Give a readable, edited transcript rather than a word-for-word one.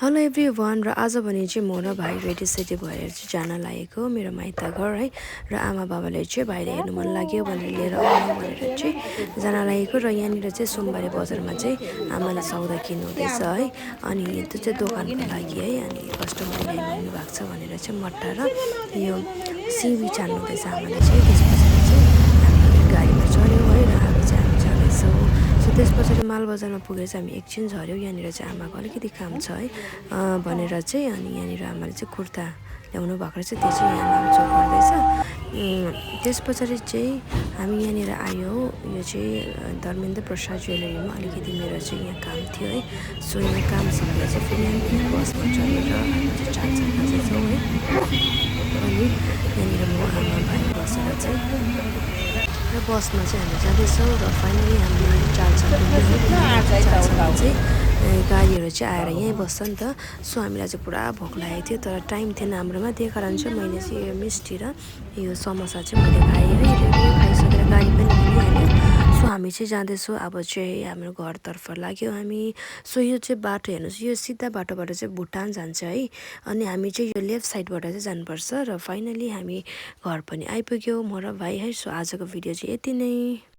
Hello everyone र आज भने चाहिँ म र भाइ रेडी सेडी भएर चाहिँ जान लागेको मेरो माइत घर है र आमा बाबाले चाहिँ बाहिर हेर्नु मन लाग्यो भनेर लिएर आउनु भनेर चाहिँ जान लागेको र यहाँनिर चाहिँ सोमबारे बजारमा चाहिँ आमाले सौदा किन्नु हुँदैछ है अनि त्यो चाहिँ दोकानको लागि है अनि कस्टमरले ल्याइदिनु भएको छ भनेर चाहिँ मट्टा र यो सिमी छान्नु हुँदैछ आमाले चाहिँ त्यस पछाडि चाहिँ हामी गाडीमा चढ्यौँ है र हामी चाहिँ जाँदैछौँ सो त्यस पछाडि मालबजारमा पुगेर चाहिँ हामी एकछिन झऱ्यौँ यहाँनिर चाहिँ आमाको अलिकति काम छ है भनेर चाहिँ अनि यहाँनिर आमाले चाहिँ कुर्ता ल्याउनु भएको रहेछ त्यो चाहिँ यहाँ नामचोक गर्दैछ त्यस पछाडि चाहिँ हामी यहाँनिर आयौँ यो चाहिँ धर्मेन्द्र प्रसाद ज्वेलरीमा अलिकति मेरो चाहिँ यहाँ काम थियो है सो यहाँ काम सकेर चाहिँ फेरि हामी बसमा चढेर हामी चाहिँ चारजना जान्छौँ है अनि यहाँनिर म आमा भाइ बसेर चाहिँ र बसमा चाहिँ हामी जाँदैछौँ र फाइनली हामी चारजना चाहिँ गाडीहरू चाहिँ आएर यहीँ बस्छ नि त सो हामीलाई चाहिँ पुरा भोक लागेको थियो तर टाइम थिएन हाम्रोमा त्यही कारण चाहिँ मैले चाहिँ यो मिस्टी र यो समोसा चाहिँ मैले खाएँ है खाइसकेर गाडी पनि हिँडिहाल्यो सो हामी चाहिँ जाँदैछौँ अब चाहिँ हाम्रो घरतर्फ लाग्यो हामी सो यो चाहिँ बाटो हेर्नुहोस् यो सिधा बाटोबाट चाहिँ भुटान जान्छ है अनि हामी चाहिँ यो लेफ्ट साइडबाट चाहिँ जानुपर्छ र फाइनली हामी घर पनि आइपुग्यौँ म र भाइ है सो आजको भिडियो चाहिँ यति नै।